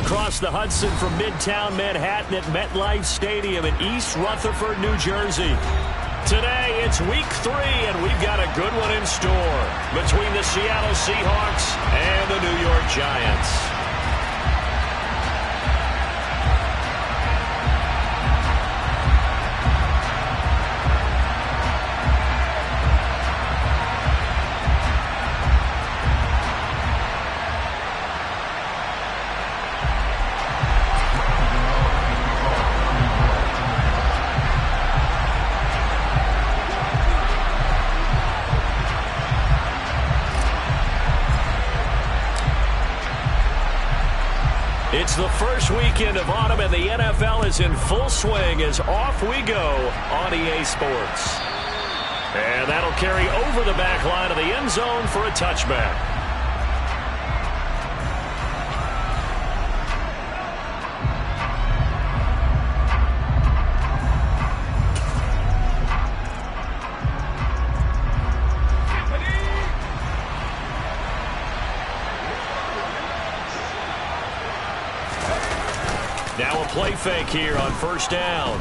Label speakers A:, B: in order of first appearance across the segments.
A: across the Hudson from Midtown Manhattan at MetLife Stadium in East Rutherford, New Jersey. Today, it's week 3, and we've got a good one in store between the Seattle Seahawks and the New York Giants. It's the first weekend of autumn, and the NFL is in full swing as off we go on EA Sports. And that'll carry over the back line of the end zone for a touchback. Now a play fake here on first down.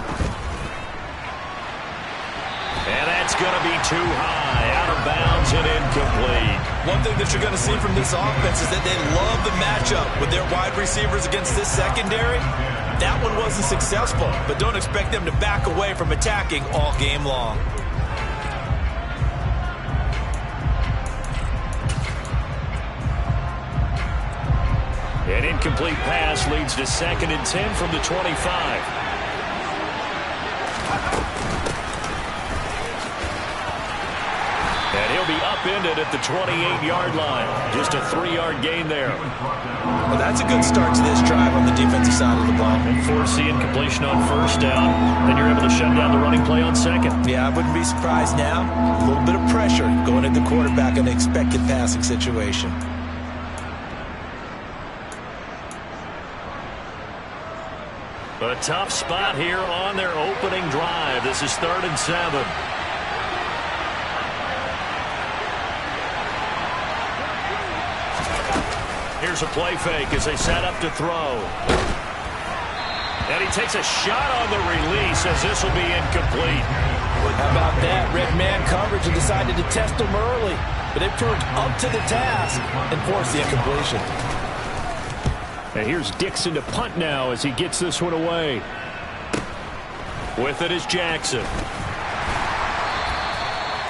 A: And that's going to be too high, out of bounds and incomplete.
B: One thing that you're going to see from this offense is that they love the matchup with their wide receivers against this secondary. That one wasn't successful, but don't expect them to back away from attacking all game long.
A: An incomplete pass leads to 2nd and 10 from the 25. And he'll be upended at the 28-yard line. Just a 3-yard gain there.
B: Well, that's a good start to this drive on the defensive side of the ball.
A: And force the incompletion on first down. Then you're able to shut down the running play on 2nd.
B: Yeah, I wouldn't be surprised now. A little bit of pressure going at the quarterback in an expected passing situation.
A: A tough spot here on their opening drive. This is 3rd and 7. Here's a play fake as they set up to throw. And he takes a shot on the release as this will be incomplete.
C: How about that? Red man coverage and decided to test him early. But they proved up to the task and forced the incompletion.
A: And here's Dixon to punt now as he gets this one away. With it is Jackson.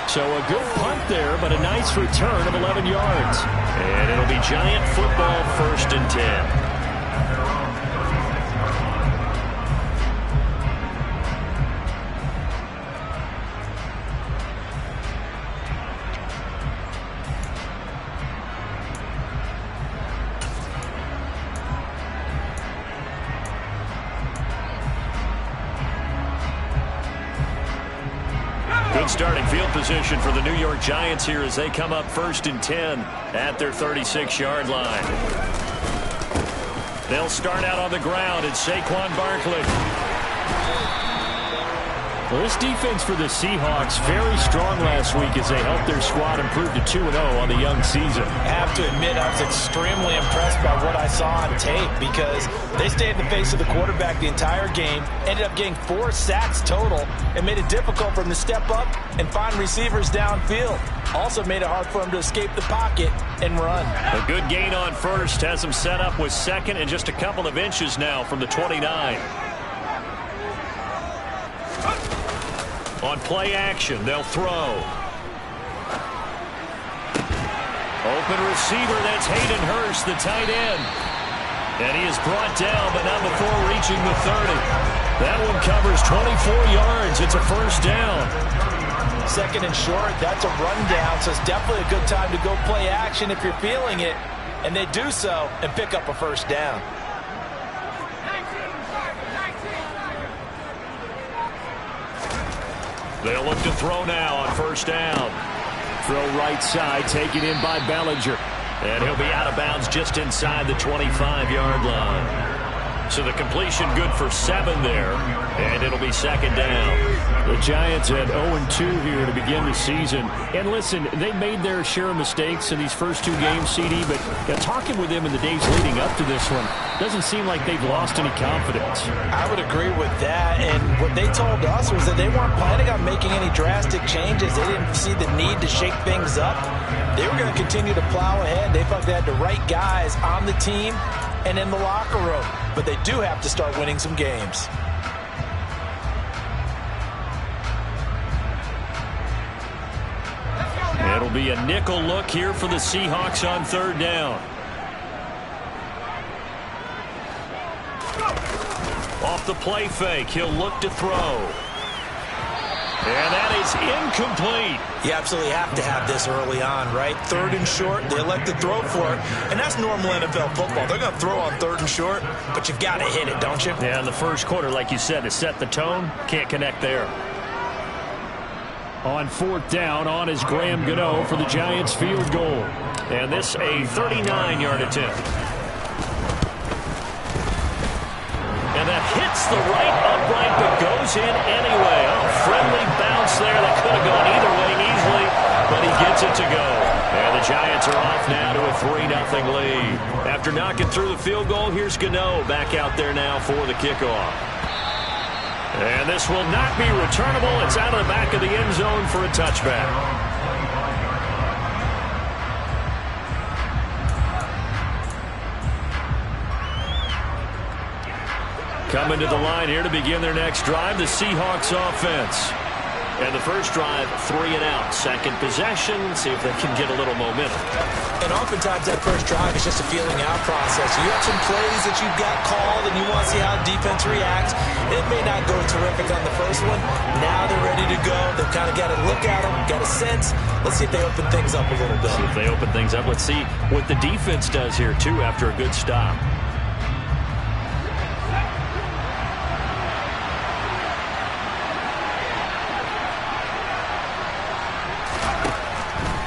A: So a good punt there, but a nice return of 11 yards. And it'll be Giant football, 1st and 10. Good starting field position for the New York Giants here as they come up 1st and 10 at their 36-yard line. They'll start out on the ground. It's Saquon Barkley. Well, this defense for the Seahawks very strong last week as they helped their squad improve to 2-0 on the young season.
C: I have to admit I was extremely impressed by what I saw on tape because they stayed in the face of the quarterback the entire game, ended up getting 4 sacks total, and made it difficult for him to step up and find receivers downfield. Also made it hard for him to escape the pocket and run.
A: A good gain on first has him set up with 2nd and just a couple of inches now from the 29. On play action, they'll throw. Open receiver, that's Hayden Hurst, the tight end. And he is brought down, but not before reaching the 30. That one covers 24 yards. It's a 1st down.
C: 2nd and short, that's a rundown, so it's definitely a good time to go play action if you're feeling it. And they do so and pick up a 1st down.
A: They'll look to throw now on 1st down. Throw right side, taken in by Bellinger. And he'll be out of bounds just inside the 25-yard line. So the completion good for 7 there, and it'll be 2nd down. The Giants had 0-2 here to begin the season. And listen, they made their share of mistakes in these first 2 games, CD, but talking with them in the days leading up to this one, Doesn't seem like they've lost any confidence.
C: I would agree with that. And what they told us was that they weren't planning on making any drastic changes. They didn't see the need to shake things up. They were going to continue to plow ahead. They felt they had the right guys on the team and in the locker room. But they do have to start winning some games.
A: It'll be a nickel look here for the Seahawks on third down. Off the play fake, he'll look to throw. And that is incomplete.
C: You absolutely have to have this early on, right? Third and short, they elect to throw for it. And that's normal NFL football. They're going to throw on third and short, but you've got to hit it, don't you?
A: Yeah, in the first quarter, like you said, to set the tone, can't connect there. On fourth down, on is Graham Gano for the Giants field goal. And this a 39-yard attempt. And that hits the right upright, but goes in anyway. Oh, friendly bounce there that could have gone either way easily, but he gets it to go. And the Giants are off now to a 3-0 lead. After knocking through the field goal, here's Gano back out there now for the kickoff. And this will not be returnable. It's out of the back of the end zone for a touchback. Coming to the line here to begin their next drive, the Seahawks offense. And the first drive, 3 and out. Second possession, see if they can get a little momentum.
C: And oftentimes that first drive is just a feeling out process. You have some plays that you've got called and you want to see how defense reacts. It may not go terrific on the first one. Now they're ready to go. They've kind of got to look at them, got a sense. Let's see if they open things up a little bit.
A: See if they open things up. Let's see what the defense does here, too, after a good stop.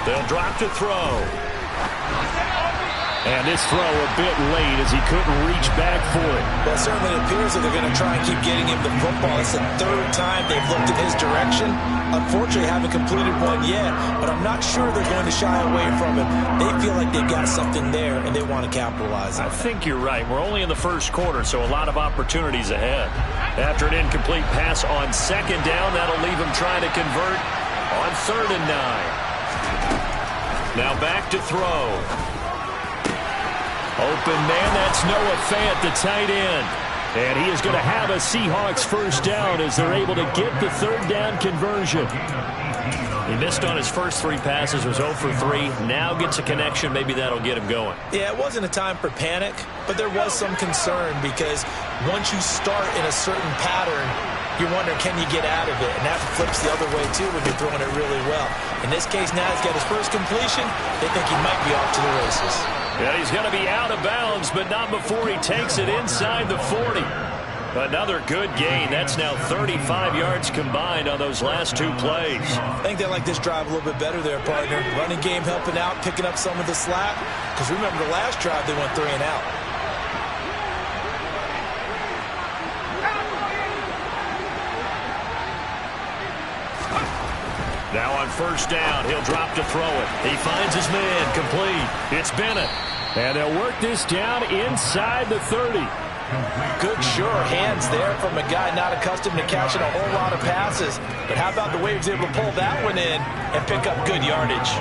A: They'll drop to throw. And this throw a bit late as he couldn't reach back for it.
C: Well, certainly it appears that they're going to try and keep getting him the football. It's the third time they've looked in his direction. Unfortunately, haven't completed one yet, but I'm not sure they're going to shy away from him. They feel like they've got something there, and they want to capitalize on it.
A: I think you're right. We're only in the first quarter, so a lot of opportunities ahead. After an incomplete pass on second down, that'll leave him trying to convert on 3rd and 9. Now back to throw. Open man, that's Noah Fant, the tight end. And he is going to have a Seahawks first down as they're able to get the 3rd down conversion. He missed on his first 3 passes, was 0 for 3. Now gets a connection. Maybe that'll get him going.
C: Yeah, it wasn't a time for panic, but there was some concern because once you start in a certain pattern, you're wondering, can you get out of it? And that flips the other way, too, when you're throwing it really well. In this case, now he's got his first completion. They think he might be off to the races.
A: Yeah, he's going to be out of bounds, but not before he takes it inside the 40. Another good gain. That's now 35 yards combined on those last 2 plays.
C: I think they like this drive a little bit better there, partner. Running game helping out, picking up some of the slack. Because remember the last drive, they went 3 and out.
A: Now on first down, he'll drop to throw it. He finds his man, complete. It's Bennett. And they'll work this down inside the 30.
C: Good, sure hands there from a guy not accustomed to catching a whole lot of passes. But how about the way he was able to pull that one in and pick up good yardage?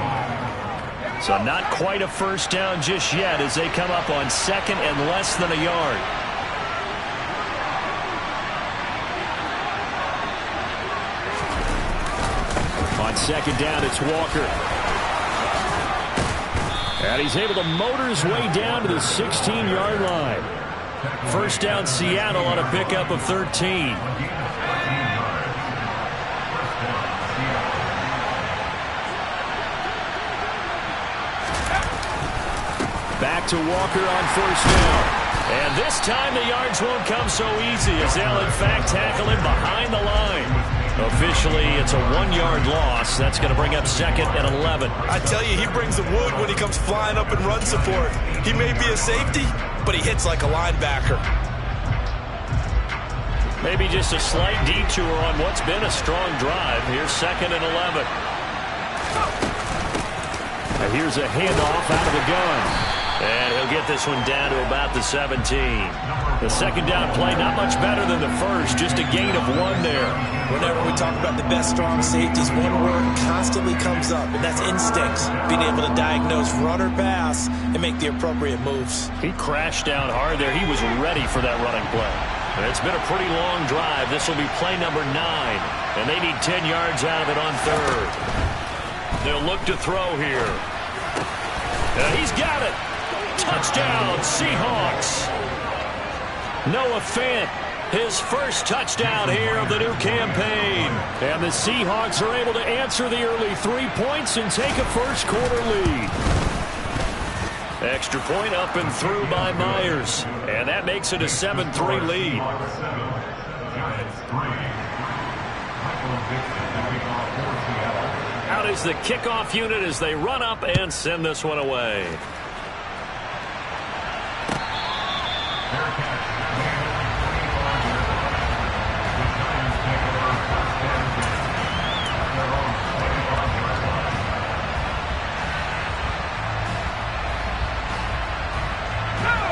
A: So not quite a first down just yet as they come up on 2nd and less than a yard. On 2nd down, it's Walker. And he's able to motor his way down to the 16-yard line. First down, Seattle on a pickup of 13. Back to Walker on first down. And this time the yards won't come so easy as they'll in fact tackle him behind the line. Officially, it's a 1-yard loss. That's going to bring up 2nd and 11.
B: I tell you, he brings the wood when he comes flying up in run support. He may be a safety, but he hits like a linebacker.
A: Maybe just a slight detour on what's been a strong drive. Here's 2nd and 11. And here's a handoff out of the gun. And he'll get this one down to about the 17. The second down play, not much better than the first, just a gain of 1 there.
C: Whenever we talk about the best strong safeties, one word constantly comes up, and that's instincts. Being able to diagnose run or pass and make the appropriate moves.
A: He crashed down hard there. He was ready for that running play. And it's been a pretty long drive. This will be play number 9, and they need 10 yards out of it on third. They'll look to throw here. And he's got it. Touchdown, Seahawks. Noah Fant, his first touchdown here of the new campaign. And the Seahawks are able to answer the early 3 points and take a first-quarter lead. Extra point up and through by Myers. And that makes it a 7-3 lead. Out is the kickoff unit as they run up and send this one away.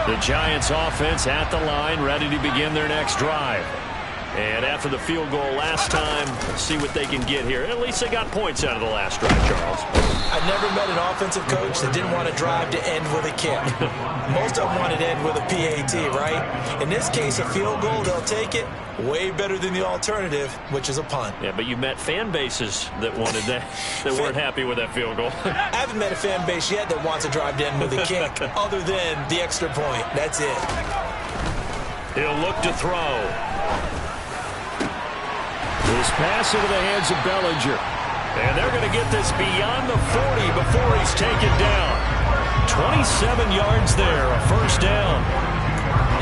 A: The Giants offense at the line, ready to begin their next drive. And after the field goal last time, let's see what they can get here. At least they got points out of the last drive, Charles.
C: I never met an offensive coach that didn't want to drive to end with a kick. Most of them wanted to end with a PAT, right? In this case, a field goal, they'll take it. Way better than the alternative, which is a punt.
A: Yeah, but you met fan bases that wanted that, that weren't happy with that field goal.
C: I haven't met a fan base yet that wants to drive to end with a kick, other than the extra point. That's it.
A: He'll look to throw. This pass into the hands of Bellinger. And they're going to get this beyond the 40 before he's taken down. 27 yards there, a first down.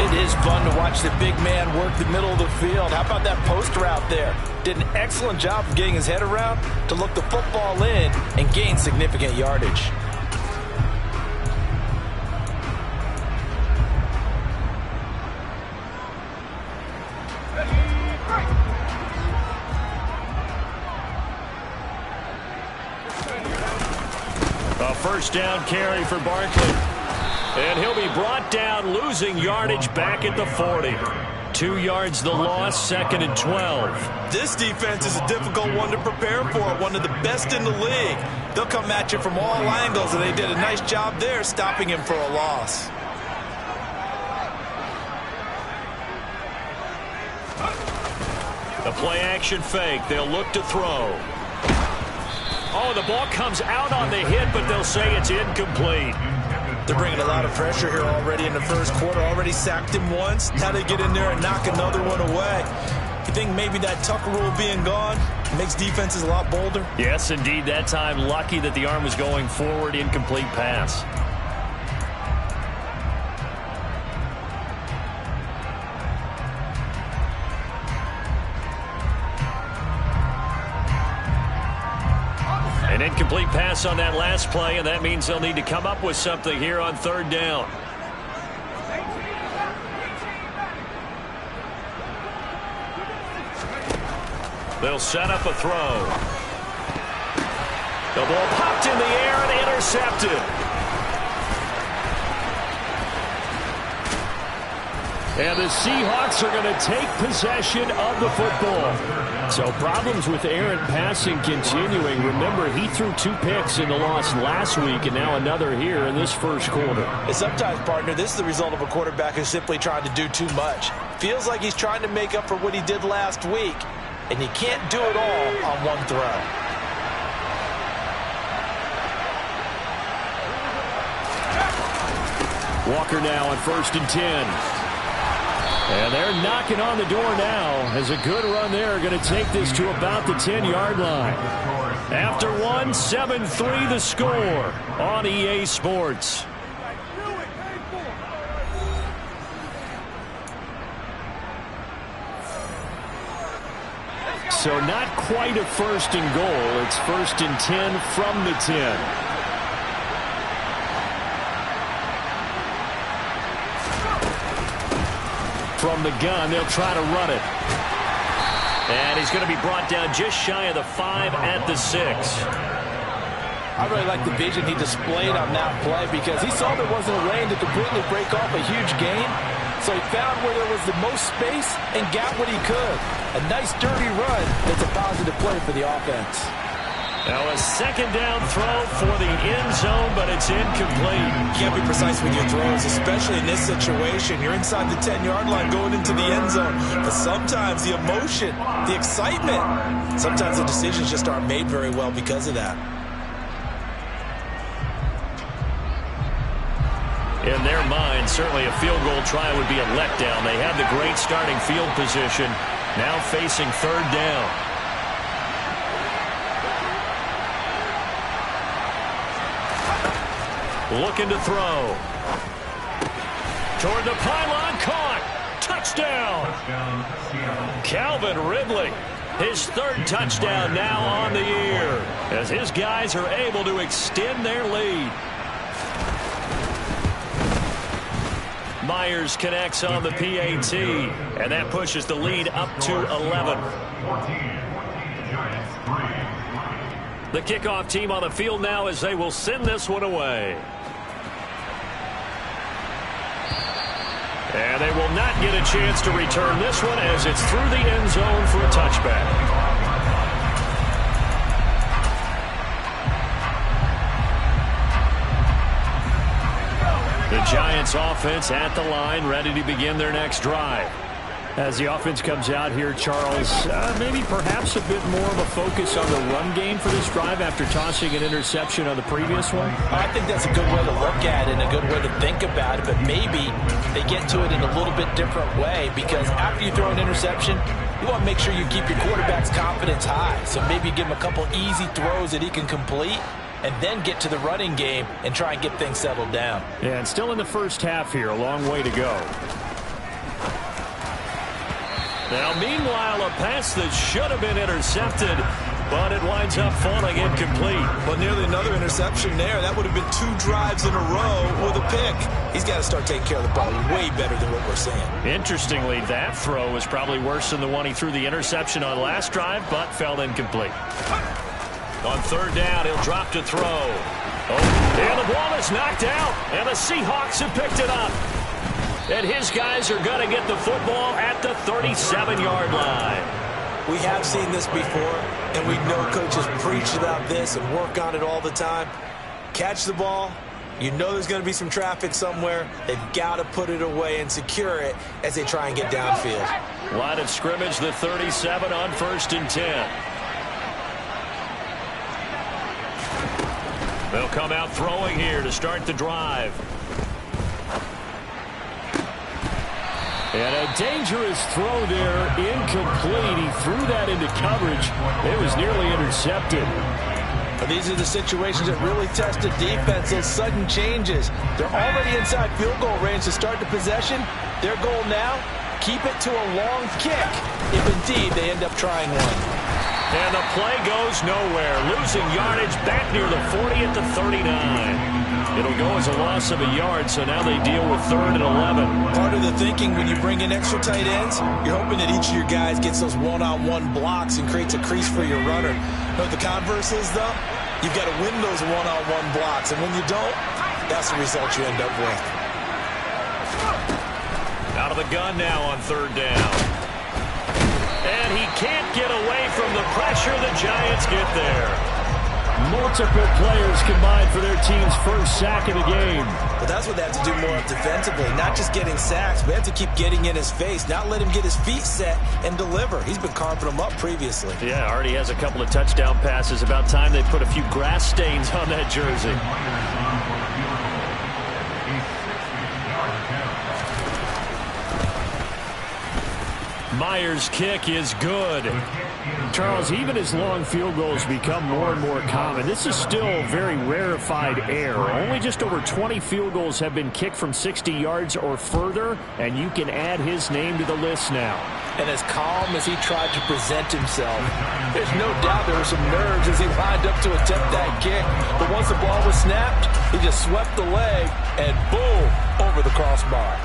C: It is fun to watch the big man work the middle of the field. How about that post route there? Did an excellent job of getting his head around to look the football in and gain significant yardage.
A: A first down carry for Barkley. And he'll be brought down, losing yardage back at the 40. 2 yards the loss, 2nd and 12.
B: This defense is a difficult one to prepare for, one of the best in the league. They'll come at you from all angles, and they did a nice job there stopping him for a loss.
A: A play-action fake. They'll look to throw. Oh, the ball comes out on the hit, but they'll say it's incomplete.
C: They're bringing a lot of pressure here already in the first quarter. Already sacked him once. Now they get in there and knock another one away. You think maybe that Tucker rule being gone makes defenses a lot bolder?
A: Yes, indeed. That time, lucky that the arm was going forward. Incomplete pass. An incomplete pass on that last play, and that means they'll need to come up with something here on third down. They'll set up a throw. The ball popped in the air and intercepted. And the Seahawks are going to take possession of the football. So problems with Aaron passing continuing. Remember, he threw 2 picks in the loss last week, and now another here in this first quarter.
C: And sometimes, partner, this is the result of a quarterback who's simply trying to do too much. Feels like he's trying to make up for what he did last week, and he can't do it all on one throw.
A: Walker now on 1st and 10. And they're knocking on the door now as a good run there going to take this to about the 10-yard line. After 1, 7-3 the score on EA Sports. So not quite a 1st and goal. It's 1st and 10 from the 10. From the gun, they'll try to run it. And he's going to be brought down just shy of the 5 at the 6.
C: I really like the vision he displayed on that play because he saw there wasn't a lane to completely break off a huge gain. So he found where there was the most space and got what he could. A nice dirty run that's a positive play for the offense.
A: Now a second down throw for the end zone, but it's incomplete.
B: You can't be precise with your throws, especially in this situation. You're inside the 10-yard line going into the end zone. But sometimes the emotion, the excitement, sometimes the decisions just aren't made very well because of that.
A: In their mind, certainly a field goal try would be a letdown. They had the great starting field position, now facing third down. Looking to throw. Toward the pylon, caught. Touchdown. Calvin Ridley, his third touchdown now on the year, as his guys are able to extend their lead. Myers connects on the PAT, and that pushes the lead up to 11. The kickoff team on the field now as they will send this one away. And they will not get a chance to return this one as it's through the end zone for a touchback. The Giants offense at the line, ready to begin their next drive. As the offense comes out here, Charles, maybe perhaps a bit more of a focus on the run game for this drive after tossing an interception on the previous one?
C: I think that's a good way to look at it and a good way to think about it, but maybe they get to it in a little bit different way because after you throw an interception, you want to make sure you keep your quarterback's confidence high. So maybe give him a couple easy throws that he can complete and then get to the running game and try and get things settled down.
A: Yeah, and still in the first half here, a long way to go. Now, meanwhile, a pass that should have been intercepted, but it winds up falling incomplete.
B: But nearly another interception there. That would have been 2 drives in a row with a pick. He's got to start taking care of the ball way better than what we're seeing.
A: Interestingly, that throw was probably worse than the one he threw the interception on last drive, but fell incomplete. On third down, he'll drop to throw. Oh, and the ball is knocked out, and the Seahawks have picked it up. And his guys are going to get the football at the 37-yard line.
B: We have seen this before, and we know coaches preach about this and work on it all the time. Catch the ball. You know there's going to be some traffic somewhere. They've got to put it away and secure it as they try and get downfield.
A: Line of scrimmage, the 37 on 1st and 10. They'll come out throwing here to start the drive. And a dangerous throw there, incomplete. He threw that into coverage. It was nearly intercepted.
C: But these are the situations that really test the defense, those sudden changes. They're already inside field goal range to start the possession. Their goal now, keep it to a long kick, if indeed they end up trying one.
A: And the play goes nowhere, losing yardage back near the 40 at the 39. It'll go as a loss of a yard, so now they deal with 3rd and 11.
B: Part of the thinking when you bring in extra tight ends, you're hoping that each of your guys gets those one-on-one blocks and creates a crease for your runner. You know what the converse is, though? You've got to win those one-on-one blocks, and when you don't, that's the result you end up with.
A: Out of the gun now on 3rd down. And he can't get away from the pressure. The Giants get there. Multiple players combined for their team's first sack of the game.
B: But that's what they have to do more of defensively. Not just getting sacks, but they have to keep getting in his face, not let him get his feet set and deliver. He's been carving them up previously.
A: Yeah, already has a couple of touchdown passes. About time they put a few grass stains on that jersey. Myers' kick is good. Charles, even as long field goals become more and more common, this is still very rarefied air. Only just over 20 field goals have been kicked from 60 yards or further, and you can add his name to the list now.
C: And as calm as he tried to present himself, there's no doubt there were some nerves as he lined up to attempt that kick. But once the ball was snapped, he just swept the leg and boom, over the crossbar.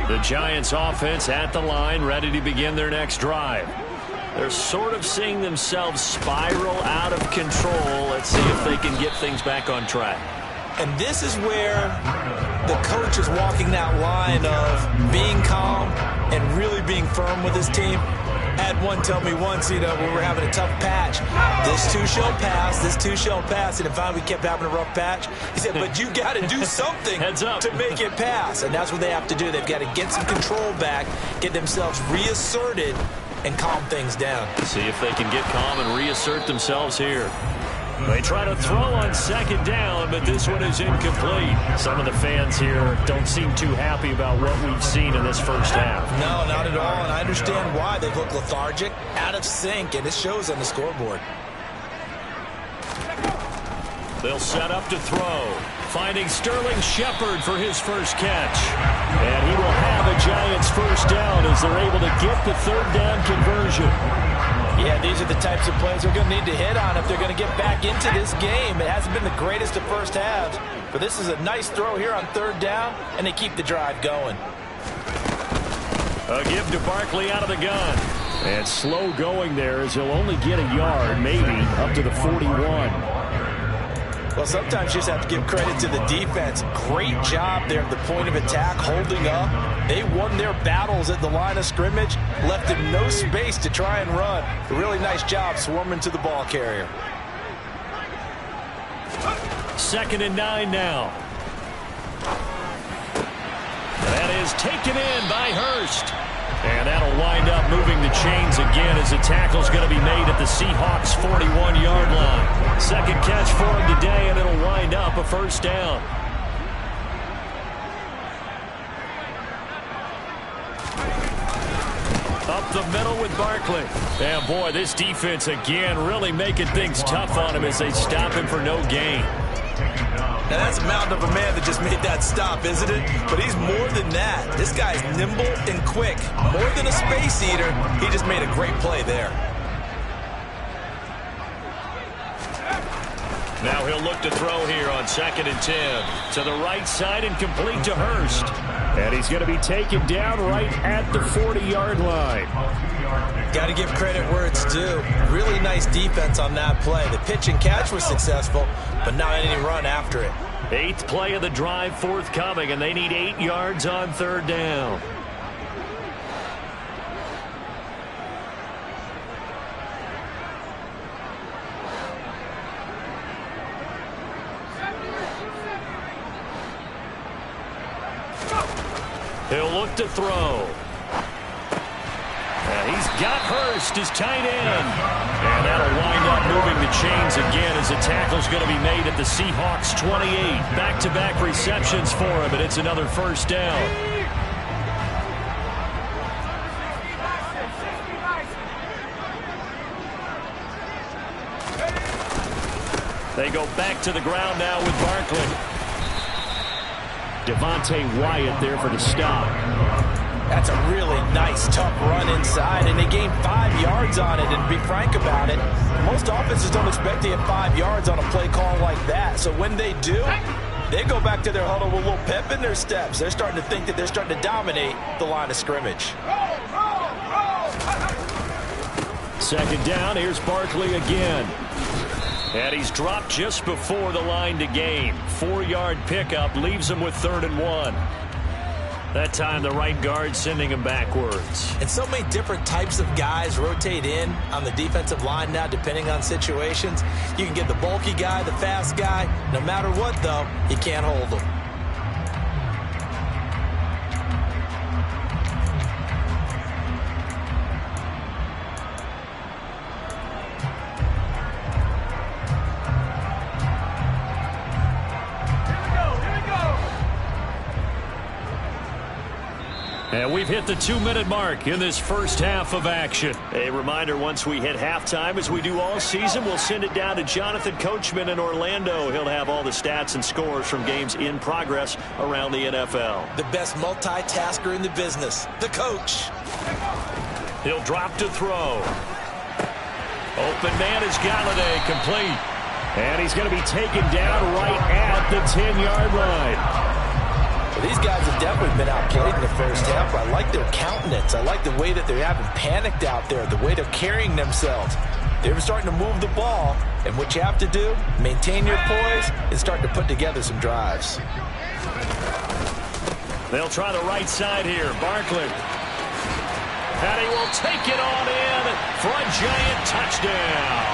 C: The
A: Giants offense at the line, ready to begin their next drive. They're sort of seeing themselves spiral out of control. Let's see if they can get things back on track.
B: And this is where the coach is walking that line of being calm and really being firm with his team. I had one tell me once, when we were having a tough patch, this too shall pass, this too shall pass. And if finally we kept having a rough patch, he said, but you got to do something to make it pass. And that's what they have to do. They've got to get some control back, get themselves reasserted, and calm things down.
A: See if they can get calm and reassert themselves here. They try to throw on second down, but this one is incomplete. Some of the fans here don't seem too happy about what we've seen in this first half.
B: No, not at all, and I understand why. They look lethargic, out of sync, and it shows on the scoreboard.
A: They'll set up to throw, finding Sterling Shepard for his first catch. And he will have a Giants first down as they're able to get the third down conversion.
C: Yeah, these are the types of plays they're going to need to hit on if they're going to get back into this game. It hasn't been the greatest of first halves, but this is a nice throw here on third down, and they keep the drive going.
A: A give to Barkley out of the gun. And slow going there as he'll only get a yard, maybe up to the 41.
C: Well, sometimes you just have to give credit to the defense. Great job there at the point of attack, holding up. They won their battles at the line of scrimmage, left them no space to try and run. A really nice job swarming to the ball carrier.
A: 2nd and 9 now. That is taken in by Hurst. And that'll wind up moving the chains again as the tackle's going to be made at the Seahawks' 41-yard line. Second catch for him today, and it'll wind up a first down. Up the middle with Barkley. And boy, this defense again really making things tough on him as they stop him for no gain.
B: Now, that's a mountain of a man that just made that stop, isn't it? But he's more than that. This guy's nimble and quick. More than a space eater, he just made a great play there.
A: Now he'll look to throw here on 2nd and 10. To the right side and complete to Hurst. And he's going to be taken down right at the 40-yard line.
B: Got to give credit where it's due. Really nice defense on that play. The pitch and catch was successful, but not any run after it.
A: 8th play of the drive forthcoming, and they need 8 yards on 3rd down. He'll look to throw. He's got Hurst, his tight end. And that'll wind up moving the chains again as the tackle's going to be made at the Seahawks' 28. Back-to-back receptions for him, and it's another first down. They go back to the ground now with Barkley. Devontae Wyatt there for the stop.
C: That's a really nice, tough run inside, and they gained 5 yards on it. And to be frank about it, most offenses don't expect to get 5 yards on a play call like that. So when they do, they go back to their huddle with a little pep in their steps. They're starting to think that they're starting to dominate the line of scrimmage.
A: 2nd down, here's Barkley again. And he's dropped just before the line to gain. 4-yard pickup leaves him with 3rd and 1. That time the right guard sending him backwards.
B: And so many different types of guys rotate in on the defensive line now depending on situations. You can get the bulky guy, the fast guy. No matter what, though, he can't hold them.
A: And we've hit the 2-minute mark in this first half of action. A reminder, once we hit halftime, as we do all season, we'll send it down to Jonathan Coachman in Orlando. He'll have all the stats and scores from games in progress around the NFL.
B: The best multitasker in the business, the coach.
A: He'll drop to throw. Open man is Galladay, complete. And he's going to be taken down right at the 10-yard line.
C: Well, these guys have definitely been outplayed in the first half, but I like their countenance. I like the way that they're having panicked out there, the way they're carrying themselves. They're starting to move the ball, and what you have to do, maintain your poise and start to put together some drives.
A: They'll try the right side here. Barkley. And he will take it on in for a giant touchdown.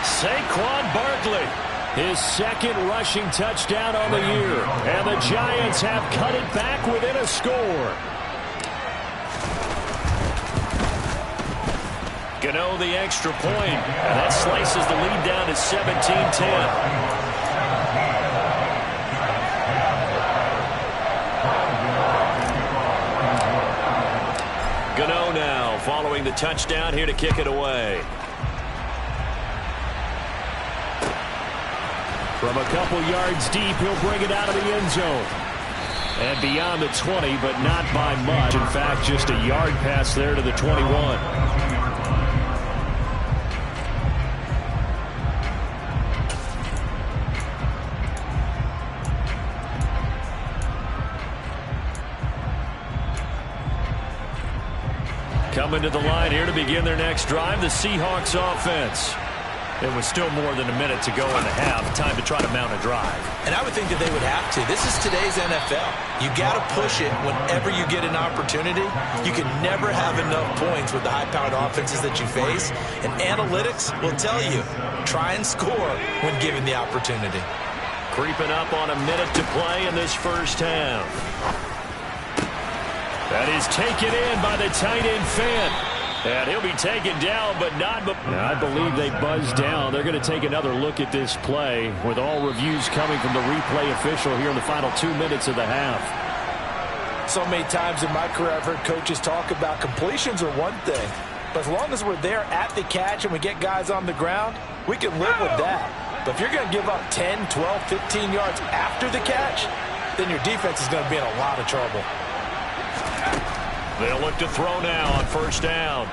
A: Saquon Barkley, his second rushing touchdown on the year. And the Giants have cut it back within a score. Gano the extra point, and that slices the lead down to 17-10. Gano now following the touchdown here to kick it away. From a couple yards deep, he'll bring it out of the end zone. And beyond the 20, but not by much. In fact, just a yard pass there to the 21. Coming to the line here to begin their next drive, the Seahawks offense. There was still more than a minute to go in the half. Time to try to mount a drive.
C: And I would think that they would have to. This is today's NFL. You got to push it whenever you get an opportunity. You can never have enough points with the high-powered offenses that you face. And analytics will tell you, try and score when given the opportunity.
A: Creeping up on a minute to play in this first half. That is taken in by the tight end Fant. And he'll be taken down, but not. I believe they buzzed down. They're going to take another look at this play with all reviews coming from the replay official here in the final 2 minutes of the half.
C: So many times in my career I've heard coaches talk about completions are one thing. But as long as we're there at the catch and we get guys on the ground, we can live with that. But if you're going to give up 10, 12, 15 yards after the catch, then your defense is going to be in a lot of trouble.
A: They'll look to throw now on first down.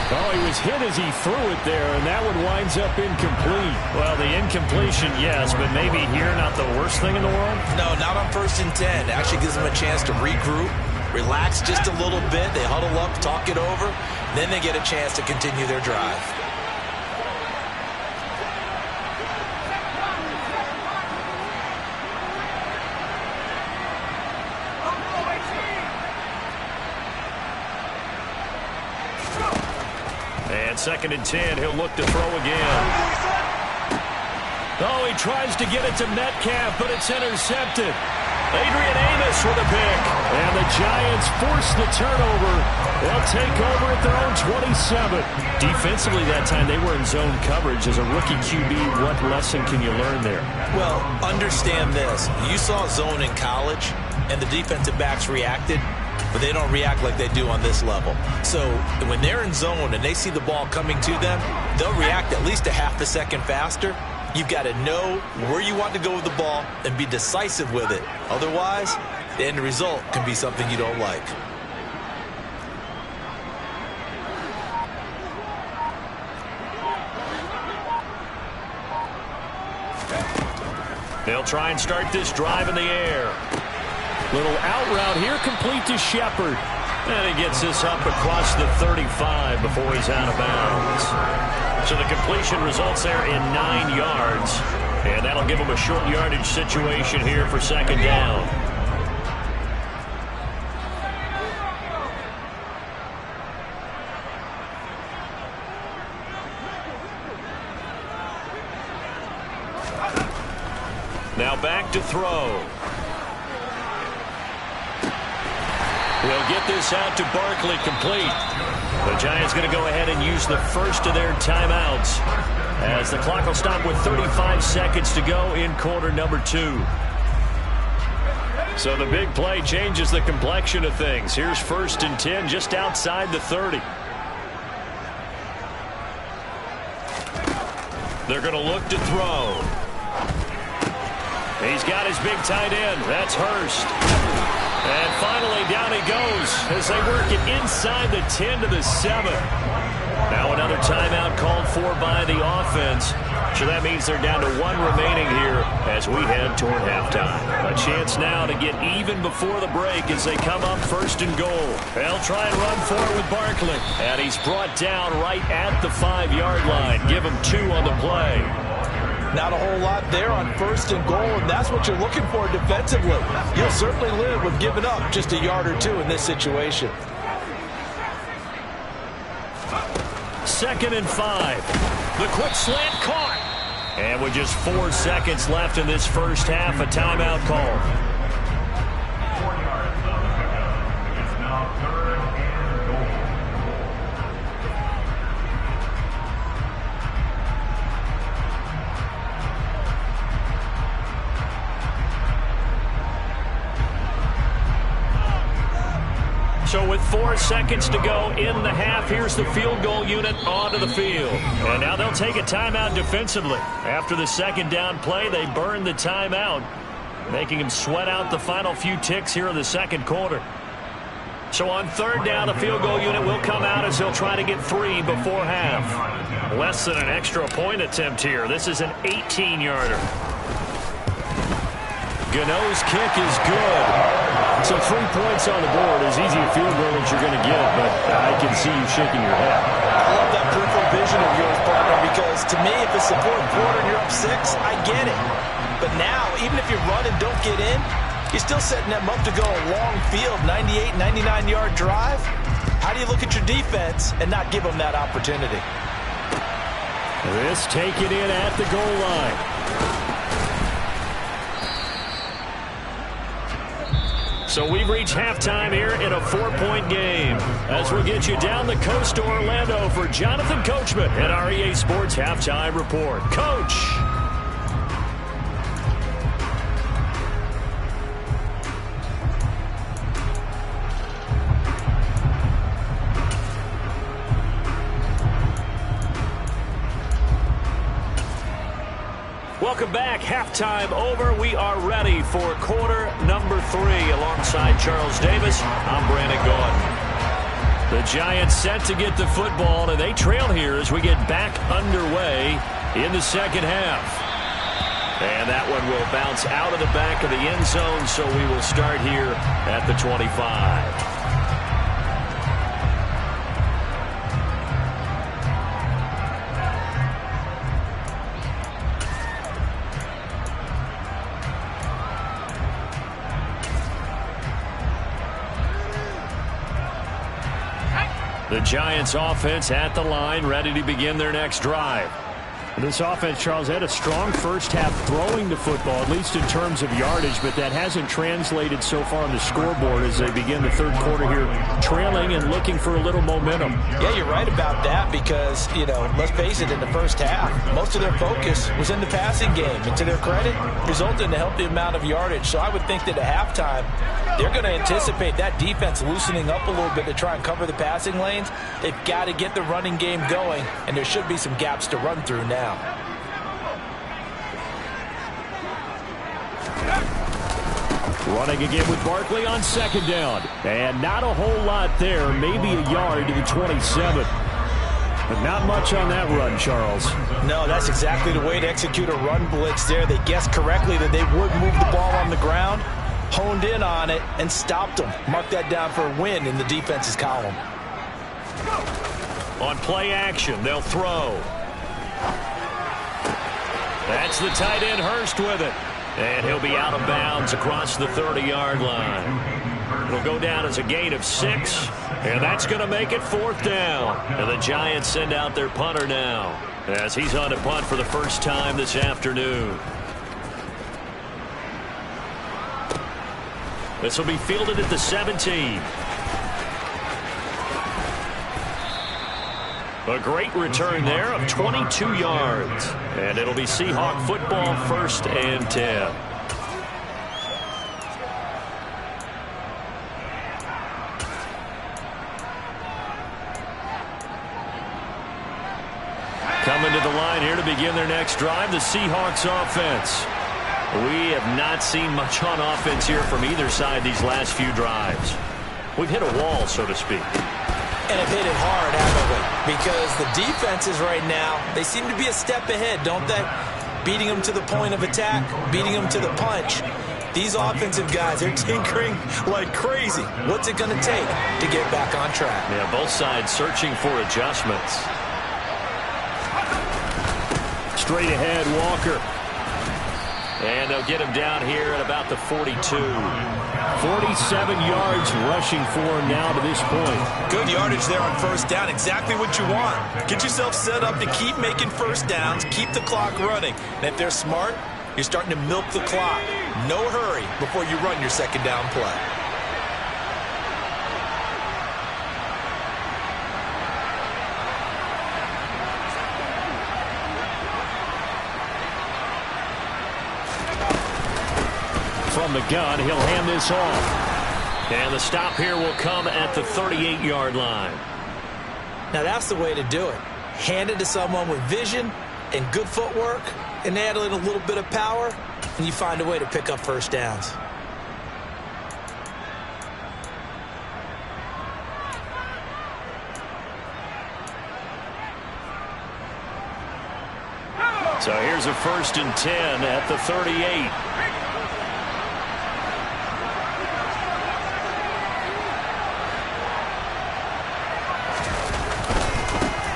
A: Oh, he was hit as he threw it there, and that one winds up incomplete. Well, the incompletion, yes, but maybe here not the worst thing in the world?
C: No, not on 1st and 10. It actually gives them a chance to regroup, relax just a little bit. They huddle up, talk it over. Then they get a chance to continue their drive.
A: And 2nd and 10, he'll look to throw again. Oh, he tries to get it to Metcalf, but it's intercepted. Adrian Amos with a pick. And the Giants force the turnover. They'll take over at their own 27. Defensively that time, they were in zone coverage. As a rookie QB, what lesson can you learn there?
C: Well, understand this. You saw zone in college, and the defensive backs reacted. But they don't react like they do on this level. So when they're in zone and they see the ball coming to them, they'll react at least a half a second faster. You've got to know where you want to go with the ball and be decisive with it. Otherwise, the end result can be something you don't like.
A: They'll try and start this drive in the air. Little out route here, complete to Shepard. And he gets this up across the 35 before he's out of bounds. So the completion results there in 9 yards. And that'll give him a short yardage situation here for 2nd down. Now back to throw. He'll get this out to Barkley, complete. The Giants going to go ahead and use the first of their timeouts as the clock will stop with 35 seconds to go in quarter number 2. So the big play changes the complexion of things. Here's 1st and 10 just outside the 30. They're going to look to throw. He's got his big tight end. That's Hurst. And finally, down he goes as they work it inside the 10 to the 7. Now another timeout called for by the offense. So that means they're down to 1 remaining here as we head toward halftime. A chance now to get even before the break as they come up 1st and goal. They'll try and run for it with Barkley. And he's brought down right at the 5-yard line. Give him 2 on the play.
C: Not a whole lot there on 1st and goal, and that's what you're looking for defensively. You'll certainly live with giving up just a yard or 2 in this situation.
A: 2nd and 5. The quick slant caught. And with just 4 seconds left in this first half, a timeout call.
D: It's now 3rd and goal.
A: So with 4 seconds to go in the half, here's the field goal unit onto the field. And now they'll take a timeout defensively. After the 2nd down play, they burn the timeout, making him sweat out the final few ticks here in the 2nd quarter. So on 3rd down, the field goal unit will come out as they'll try to get 3 before half. Less than an extra point attempt here. This is an 18-yarder. Gano's kick is good. So 3 points on the board, as easy a field goal as you're going to get, but I can see you shaking your head.
C: I love that peripheral vision of yours, partner, because to me, if it's the 4th quarter and you're up 6, I get it. But now, even if you run and don't get in, you're still setting them up to go a long field, 98, 99-yard drive. How do you look at your defense and not give them that opportunity?
A: This taken in at the goal line. So we've reached halftime here in a 4-point game. As we'll get you down the coast to Orlando for Jonathan Coachman at our EA Sports Halftime Report. Coach! Welcome back. Halftime over. We are ready for quarter number 3. Alongside Charles Davis, I'm Brandon Gaudin. The Giants set to get the football, and they trail here as we get back underway in the 2nd half. And that one will bounce out of the back of the end zone, so we will start here at the 25. The Giants offense at the line, ready to begin their next drive.
E: This offense, Charles, had a strong first half throwing the football, at least in terms of yardage, but that hasn't translated so far on the scoreboard as they begin the 3rd quarter here, trailing and looking for a little momentum.
C: Yeah, you're right about that because, let's face it, in the first half, most of their focus was in the passing game. And to their credit, resulted in a healthy amount of yardage. So I would think that at halftime, they're going to anticipate that defense loosening up a little bit to try and cover the passing lanes. They've got to get the running game going, and there should be some gaps to run through now.
E: Running again with Barkley on 2nd down. And not a whole lot there, maybe a yard to the 27. But not much on that run, Charles.
C: No, that's exactly the way to execute a run blitz there. They guessed correctly that they would move the ball on the ground, honed in on it, and stopped them. Mark that down for a win in the defense's column.
A: On play action, they'll throw. That's the tight end, Hurst, with it. And he'll be out of bounds across the 30-yard line. It'll go down as a gain of 6, and that's going to make it 4th down. And the Giants send out their punter now as he's on to punt for the first time this afternoon. This will be fielded at the 17. A great return there of 22 yards. And it'll be Seahawk football, 1st and 10. Coming to the line here to begin their next drive, the Seahawks offense. We have not seen much on offense here from either side these last few drives. We've hit a wall, so to speak.
C: And have hit it hard, haven't we? Because the defenses right now, they seem to be a step ahead, don't they? Beating them to the point of attack, beating them to the punch. These offensive guys, they're tinkering like crazy. What's it going to take to get back on track?
A: Yeah, both sides searching for adjustments.
E: Straight ahead, Walker.
A: And they'll get him down here at about the 42.
E: 47 yards rushing for him now to this point.
B: Good yardage there on first down. Exactly what you want. Get yourself set up to keep making first downs, keep the clock running. And if they're smart, you're starting to milk the clock. No hurry before you run your second down play.
E: From the gun, he'll hand this off.
A: And the stop here will come at the 38-yard line.
C: Now that's the way to do it. Hand it to someone with vision and good footwork, and add in a little bit of power, and you find a way to pick up first downs.
A: So here's a 1st and 10 at the 38.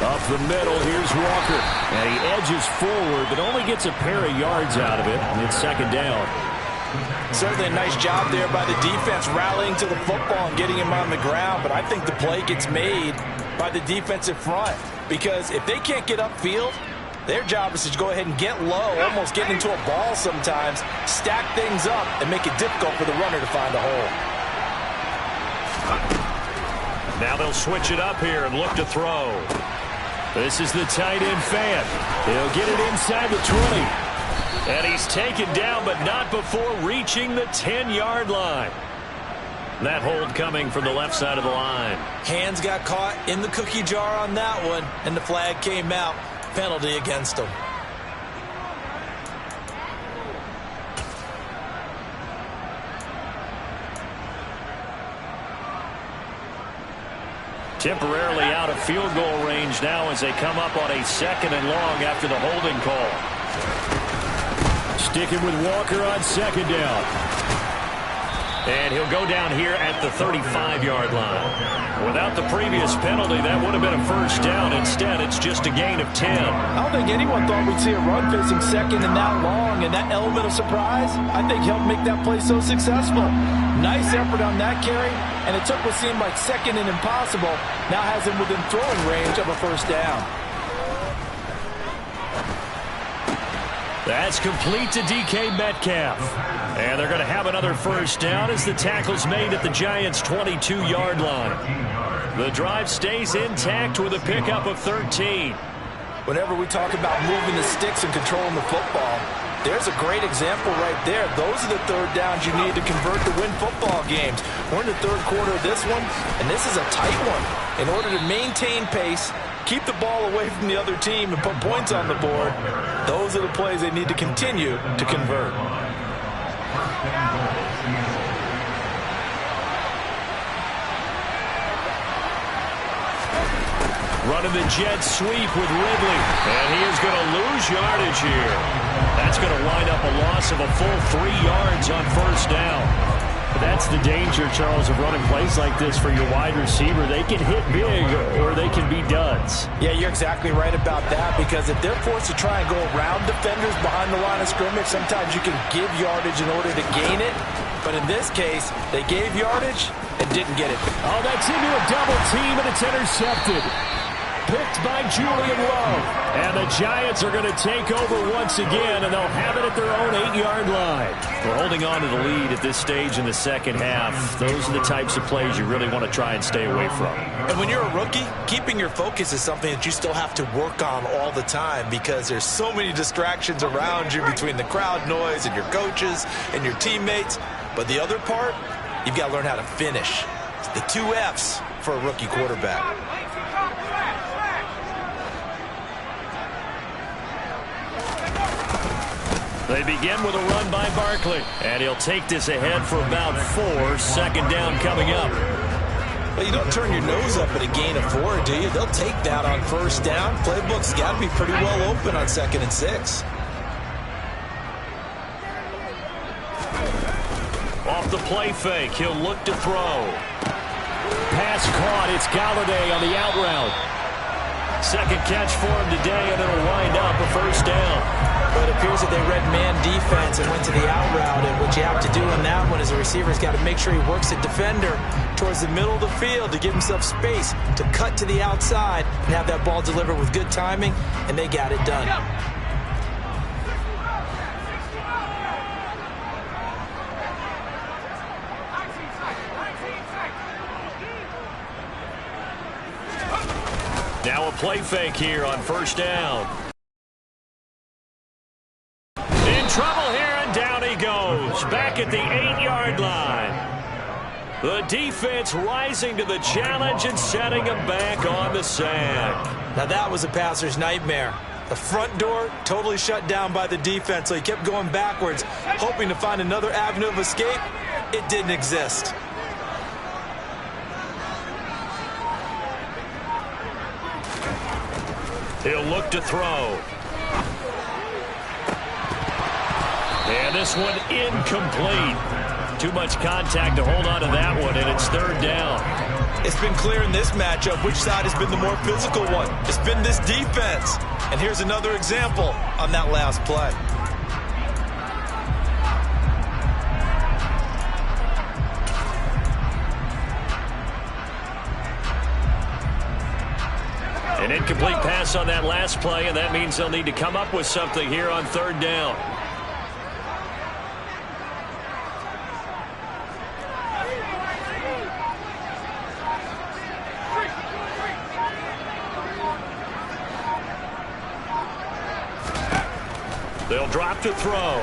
E: Up the middle, here's Walker. And he edges forward, but only gets a pair of yards out of it, and it's second down.
C: Certainly a nice job there by the defense rallying to the football and getting him on the ground, but I think the play gets made by the defensive front, because if they can't get upfield, their job is to go ahead and get low, almost get into a ball sometimes, stack things up, and make it difficult for the runner to find a hole.
A: Now they'll switch it up here and look to throw.
E: This is the tight end fan. He'll get it inside the 20.
A: And he's taken down, but not before reaching the 10-yard line. That hold coming from the left side of the line.
C: Hands got caught in the cookie jar on that one, and the flag came out. Penalty against him.
A: Temporarily out of field goal range now as they come up on a 2nd and long after the holding call.
E: Sticking with Walker on 2nd down.
A: And he'll go down here at the 35-yard line. Without the previous penalty, that would have been a 1st down. Instead, it's just a gain of 10.
C: I don't think anyone thought we'd see a run facing 2nd and that long, and that element of surprise, I think, helped make that play so successful. Nice effort on that carry, and it took what seemed like 2nd and impossible, now has him within throwing range of a 1st down.
E: That's complete to DK Metcalf. And they're going to have another 1st down as the tackle's made at the Giants' 22-yard line. The drive stays intact with a pickup of 13.
C: Whenever we talk about moving the sticks and controlling the football, there's a great example right there. Those are the 3rd downs you need to convert to win football games. We're in the 3rd quarter of this one, and this is a tight one. In order to maintain pace, keep the ball away from the other team, and put points on the board, those are the plays they need to continue to convert.
E: Running the jet sweep with Ridley.
A: And he is going to lose yardage here.
E: That's going to wind up a loss of a full 3 yards on 1st down. But that's the danger, Charles, of running plays like this for your wide receiver. They can hit big or they can be duds.
C: Yeah, you're exactly right about that, because if they're forced to try and go around defenders behind the line of scrimmage, sometimes you can give yardage in order to gain it. But in this case, they gave yardage and didn't get it.
E: Oh, that's into a double team, and it's intercepted. Picked by Julian Love. And the Giants are going to take over once again, and they'll have it at their own 8-yard line.
A: We're holding on to the lead at this stage in the second half. Those are the types of plays you really want to try and stay away from.
B: And when you're a rookie, keeping your focus is something that you still have to work on all the time, because there's so many distractions around you between the crowd noise and your coaches and your teammates. But the other part, you've got to learn how to finish. It's the 2 F's for a rookie quarterback.
A: They begin with a run by Barkley. And he'll take this ahead for about 4. 2nd down coming up.
B: Well, you don't turn your nose up at a gain of 4, do you? They'll take that on first down. Playbook's got to be pretty well open on 2nd and 6.
A: Off the play fake, he'll look to throw.
E: Pass caught. It's Galladay on the out route.
A: Second catch for him today, and it'll wind up a first down.
C: But it appears that they read man defense and went to the out route. And what you have to do on that one is a receiver's got to make sure he works the defender towards the middle of the field to give himself space to cut to the outside and have that ball delivered with good timing, and they got it done.
A: Now a play fake here on first down. In trouble here, and down he goes. Back at the 8-yard line. The defense rising to the challenge and setting him back on the sack.
C: Now that was a passer's nightmare. The front door totally shut down by the defense, so he kept going backwards, hoping to find another avenue of escape. It didn't exist.
A: He'll look to throw. And this one incomplete. Too much contact to hold on to that one, and it's third down.
B: It's been clear in this matchup which side has been the more physical one. It's been this defense. And here's another example on that last play.
A: An incomplete pass on that last play, and that means they'll need to come up with something here on third down. They'll drop to throw.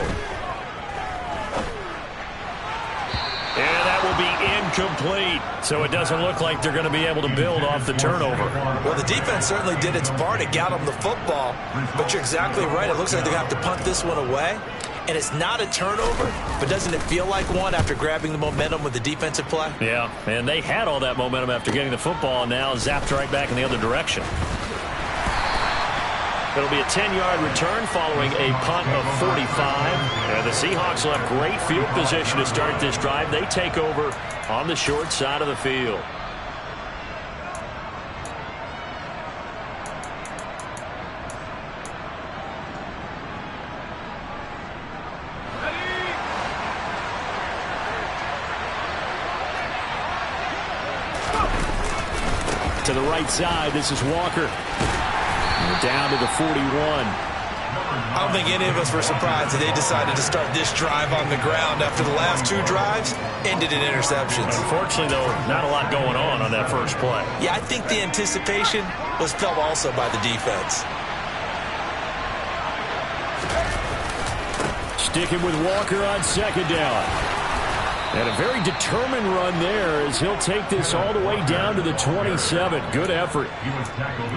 A: And that will be incomplete. So it doesn't look like they're going to be able to build off the turnover.
B: Well, the defense certainly did its part. It got them the football. But you're exactly right. It looks like they're going to have to punt this one away. And it's not a turnover, but doesn't it feel like one after grabbing the momentum with the defensive play?
A: Yeah, and they had all that momentum after getting the football, and now zapped right back in the other direction. It'll be a 10-yard return following a punt of 45. And the Seahawks will have great field position to start this drive. They take over on the short side of the field.
E: To the right side, this is Walker. Down to the 41.
B: I don't think any of us were surprised that they decided to start this drive on the ground after the last 2 drives ended in interceptions.
A: Unfortunately, though, not a lot going on that first play.
B: Yeah, I think the anticipation was felt also by the defense.
E: Sticking with Walker on second down. And a very determined run there as he'll take this all the way down to the 27. Good effort.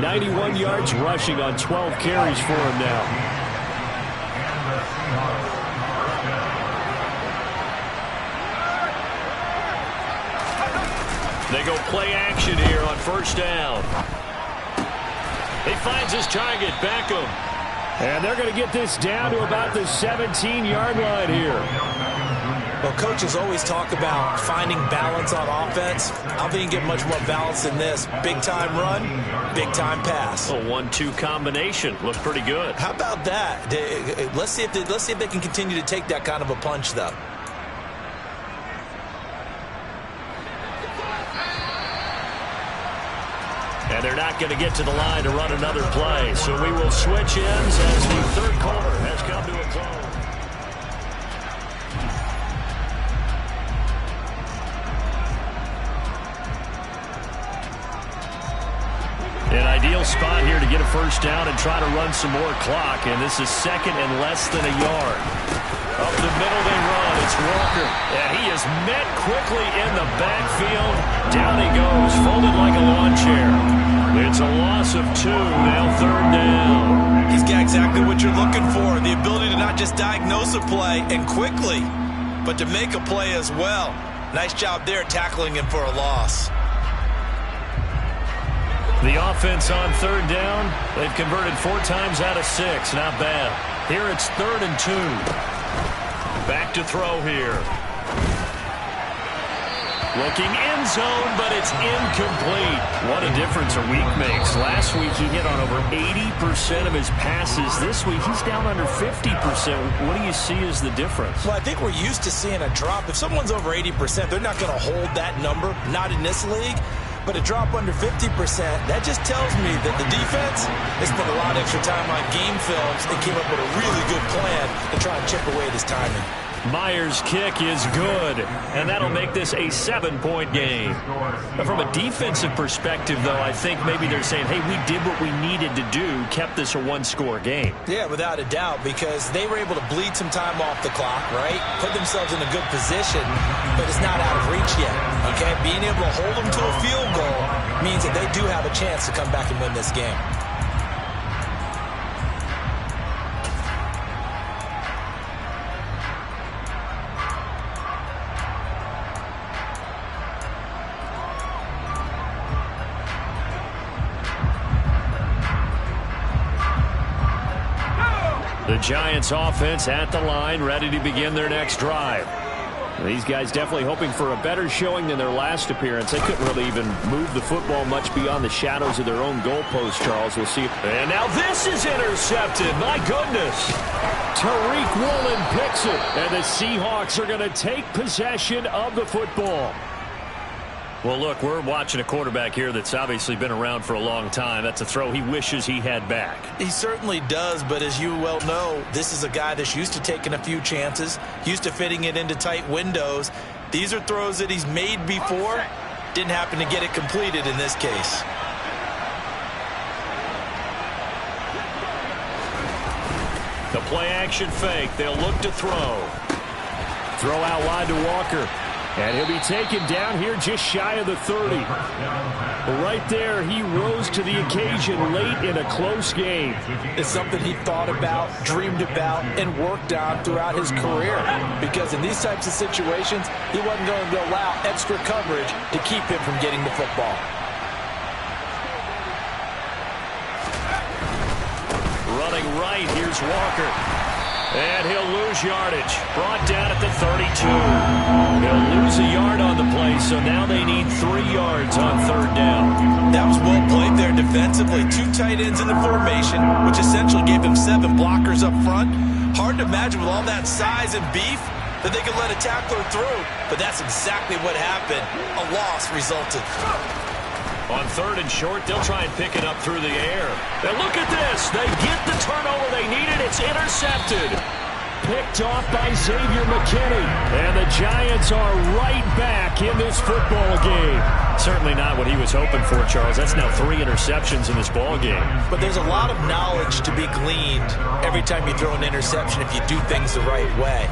E: 91 yards rushing on 12 carries for him now.
A: They go play action here on first down. He finds his target, Beckham.
E: And they're going to get this down to about the 17-yard line here.
B: Well, coaches always talk about finding balance on offense. I don't think you can get much more balance than this. Big-time run, big-time pass.
A: A 1-2 combination. Looks pretty good.
B: How about that? Let's see if they can continue to take that kind of a punch, though.
A: And they're not going to get to the line to run another play. So we will switch ends as the third quarter has come to a close. An ideal spot here to get a first down and try to run some more clock. And this is second and less than a yard. Up the middle they run. It's Walker. And he is met quickly in the backfield. Down he goes, folded like a lawn chair. It's a loss of 2. Now third down.
B: He's got exactly what you're looking for. The ability to not just diagnose a play and quickly, but to make a play as well. Nice job there tackling him for a loss.
A: The offense on third down, they've converted 4 times out of 6. Not bad. Here it's 3rd and 2. Back to throw here. Looking end zone, but it's incomplete. What a difference a week makes. Last week he hit on over 80% of his passes. This week he's down under 50%. What do you see as the difference?
C: Well, I think we're used to seeing a drop. If someone's over 80%, they're not going to hold that number. Not in this league. But a drop under 50%, that just tells me that the defense has spent a lot of extra time on game films and came up with a really good plan to try and chip away at his timing.
A: Myers' kick is good, and that'll make this a 7-point game. But from a defensive perspective, though, I think maybe they're saying, hey, we did what we needed to do, kept this a 1-score game.
C: Yeah, without a doubt, because they were able to bleed some time off the clock, right? Put themselves in a good position, but it's not out of reach yet, okay? Being able to hold them to a field goal means that they do have a chance to come back and win this game.
A: The Giants offense at the line, ready to begin their next drive. These guys definitely hoping for a better showing than their last appearance. They couldn't really even move the football much beyond the shadows of their own goalpost, Charles. We'll see. And now this is intercepted. My goodness. Tariq Woolen picks it. And the Seahawks are going to take possession of the football. Well, look, we're watching a quarterback here that's obviously been around for a long time. That's a throw he wishes he had back.
C: He certainly does, but as you well know, this is a guy that's used to taking a few chances, used to fitting it into tight windows. These are throws that he's made before. Didn't happen to get it completed in this case.
A: The play-action fake. They'll look to throw. Throw out wide to Walker. And he'll be taken down here just shy of the 30. Right there, he rose to the occasion late in a close game.
C: It's something he thought about, dreamed about, and worked on throughout his career. Because in these types of situations, he wasn't going to allow extra coverage to keep him from getting the football.
A: Running right, here's Walker. And he'll lose yardage. Brought down at the 32. He'll lose a yard on the play, so now they need 3 yards on third down.
C: That was well played there defensively. 2 tight ends in the formation, which essentially gave them 7 blockers up front. Hard to imagine with all that size and beef that they could let a tackler through. But that's exactly what happened. A loss resulted.
A: On third and short, they'll try and pick it up through the air. And look at this. They get the turnover they needed. It's intercepted. Picked off by Xavier McKinney. And the Giants are right back in this football game. Certainly not what he was hoping for, Charles. That's now 3 interceptions in this ball game.
C: But there's a lot of knowledge to be gleaned every time you throw an interception if you do things the right way.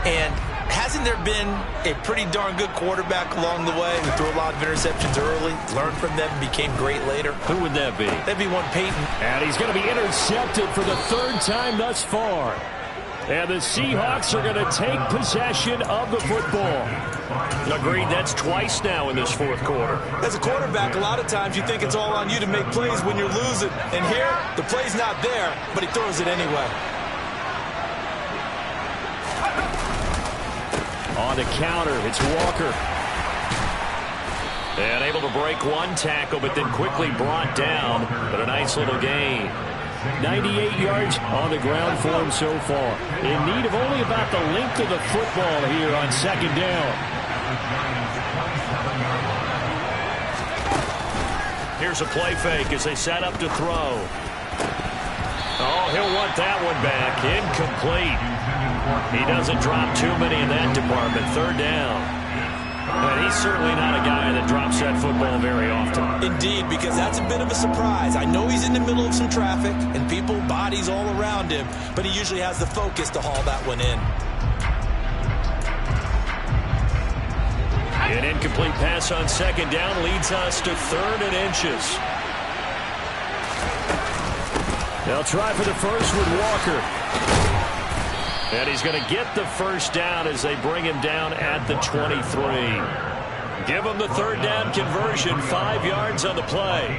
C: And hasn't there been a pretty darn good quarterback along the way who threw a lot of interceptions early, learned from them, became great later?
A: Who would that be?
C: That'd be one Peyton.
A: And he's going to be intercepted for the 3rd time thus far. And the Seahawks are going to take possession of the football. Agreed, that's twice now in this 4th quarter.
C: As a quarterback, a lot of times you think it's all on you to make plays when you're losing. And here, the play's not there, but he throws it anyway.
A: On the counter, it's Walker. And able to break 1 tackle, but then quickly brought down. But a nice little gain. 98 yards on the ground for him so far. In need of only about the length of the football here on 2nd down. Here's a play fake as they set up to throw. Oh, he'll want that one back. Incomplete. He doesn't drop too many in that department. 3rd down. And he's certainly not a guy that drops that football very often.
C: Indeed, because that's a bit of a surprise. I know he's in the middle of some traffic and people, bodies all around him, but he usually has the focus to haul that one in.
A: An incomplete pass on 2nd down leads us to 3rd and inches. They'll try for the first with Walker. And he's going to get the 1st down as they bring him down at the 23. Give them the third down conversion, 5 yards on the play.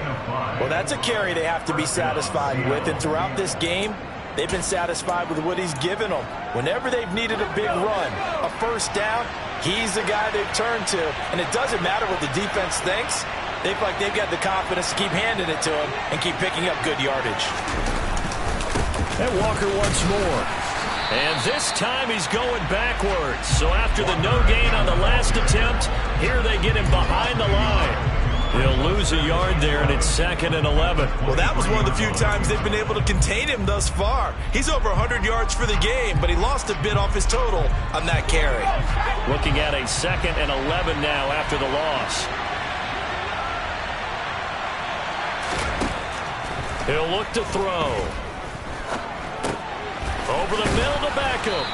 C: Well, that's a carry they have to be satisfied with, and throughout this game, they've been satisfied with what he's given them. Whenever they've needed a big run, a first down, he's the guy they've turned to, and it doesn't matter what the defense thinks. They feel like they've got the confidence to keep handing it to him and keep picking up good yardage.
E: And Walker once more.
A: And this time he's going backwards. So after the no gain on the last attempt, here they get him behind the line. He'll lose a yard there, and it's 2nd and 11.
B: Well, that was one of the few times they've been able to contain him thus far. He's over 100 yards for the game, but he lost a bit off his total on that carry.
A: Looking at a 2nd and 11 now after the loss. He'll look to throw. Over the middle to Beckham.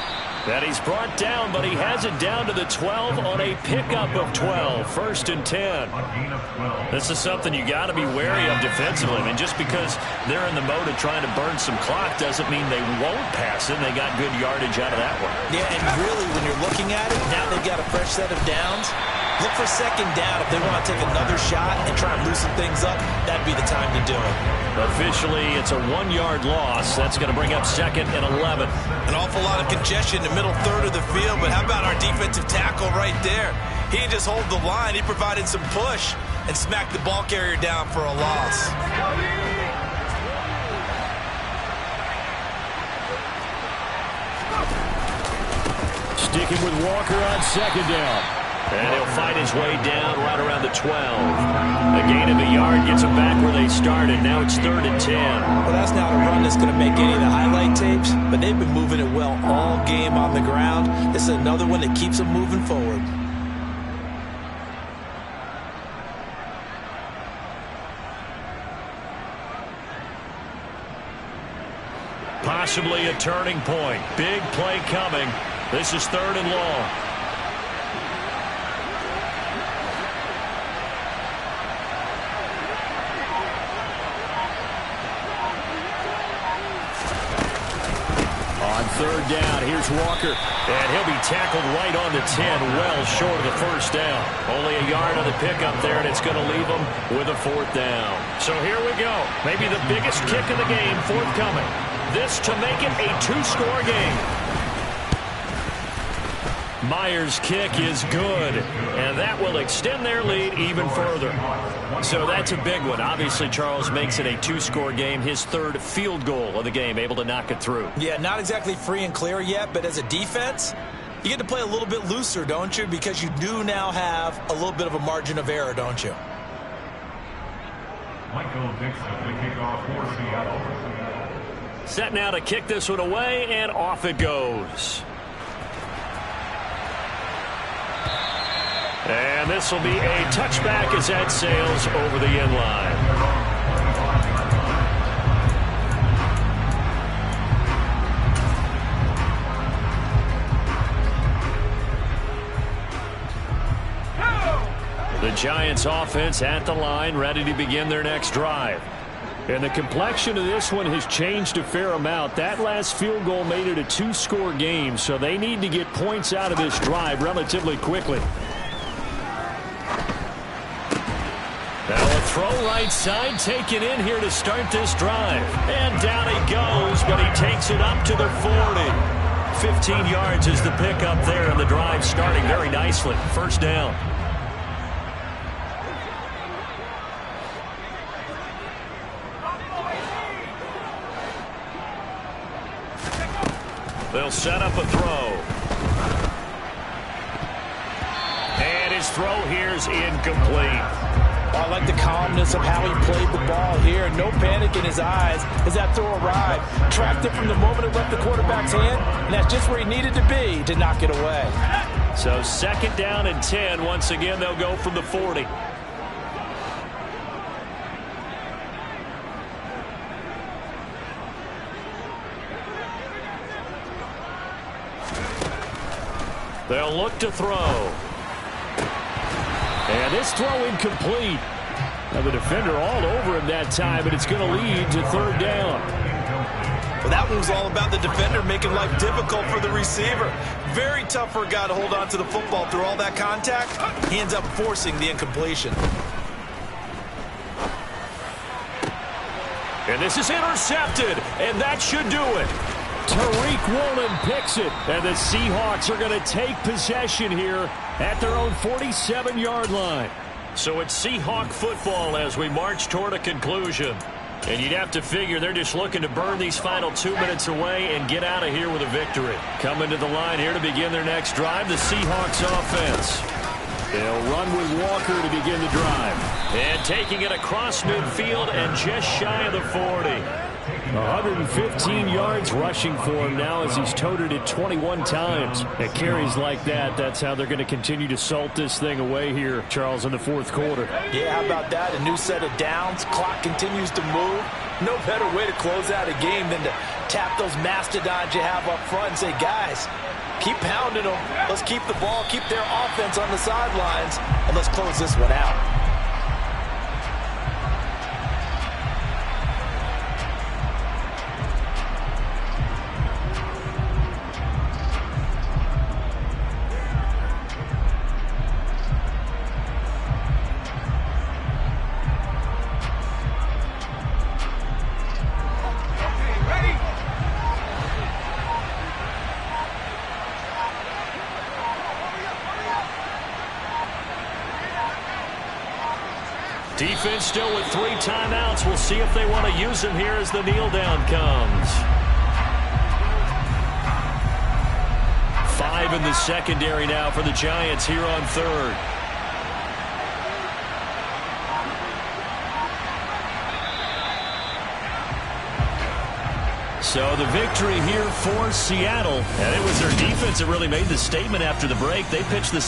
A: And he's brought down, but he has it down to the 12 on a pickup of 12. 1st and 10. This is something you got to be wary of defensively. I mean, just because they're in the mode of trying to burn some clock doesn't mean they won't pass it. They got good yardage out of that one.
C: Yeah, and really, when you're looking at it, now they've got a fresh set of downs. Look for 2nd down. If they want to take another shot and try and loosen things up, that'd be the time to do it.
A: Officially, it's a 1-yard loss. That's going to bring up 2nd and 11.
B: An awful lot of congestion in the middle third of the field, but how about our defensive tackle right there? He didn't just hold the line. He provided some push and smacked the ball carrier down for a loss.
E: Sticking with Walker on 2nd down.
A: And he'll fight his way down right around the 12. A gain of a yard gets him back where they started. Now it's 3rd and 10.
C: Well, that's not a run that's going to make any of the highlight tapes, but they've been moving it well all game on the ground. This is another one that keeps them moving forward.
A: Possibly a turning point. Big play coming. This is 3rd and long.
E: On 3rd down, here's Walker.
A: And he'll be tackled right on the 10, well short of the 1st down. Only a yard on the pickup there, and it's going to leave him with a 4th down. So here we go. Maybe the biggest kick of the game forthcoming. This to make it a 2-score game. Myers' kick is good, and that will extend their lead even further. So that's a big one. Obviously, Charles makes it a 2-score game, his 3rd field goal of the game, able to knock it through.
C: Yeah, not exactly free and clear yet, but as a defense, you get to play a little bit looser, don't you? Because you do now have a little bit of a margin of error, don't you?
D: Michael Dixon, the kickoff for Seattle.
A: Set now to kick this one away, and off it goes. And this will be a touchback as that sails over the end line. The Giants offense at the line, ready to begin their next drive. And the complexion of this one has changed a fair amount. That last field goal made it a 2-score game, so they need to get points out of this drive relatively quickly. Now a throw right side taken in here to start this drive. And down he goes, but he takes it up to the 40. 15 yards is the pickup there, and the drive starting very nicely. 1st down. They'll set up a throw. And his throw here is incomplete.
C: I like the calmness of how he played the ball here. No panic in his eyes as that throw arrived. Tracked it from the moment it left the quarterback's hand, and that's just where he needed to be to knock it away.
A: So 2nd down and 10. Once again, they'll go from the 40. They'll look to throw.
E: And this throw incomplete. Now the defender all over him that time, but it's going to lead to 3rd down.
B: Well, that one was all about the defender making life difficult for the receiver. Very tough for a guy to hold on to the football through all that contact. He ends up forcing the incompletion.
A: And this is intercepted, and that should do it.
E: Tariq Woolen picks it, and the Seahawks are going to take possession here at their own 47-yard line.
A: So it's Seahawk football as we march toward a conclusion. And you'd have to figure they're just looking to burn these final 2 minutes away and get out of here with a victory. Coming to the line here to begin their next drive, the Seahawks offense. They'll run with Walker to begin the drive. And taking it across midfield and just shy of the 40.
E: 115 yards rushing for him now as he's toted it 21 times. At carries like that, that's how they're going to continue to salt this thing away here, Charles, in the fourth quarter.
C: Yeah, how about that? A new set of downs. Clock continues to move. No better way to close out a game than to tap those mastodons you have up front and say, guys, keep pounding them. Let's keep the ball, keep their offense on the sidelines, and let's close this one out.
A: Defense still with 3 timeouts. We'll see if they want to use them here as the kneel down comes. 5 in the secondary now for the Giants here on third. So the victory here for Seattle. And it was their defense that really made the statement after the break. They pitched the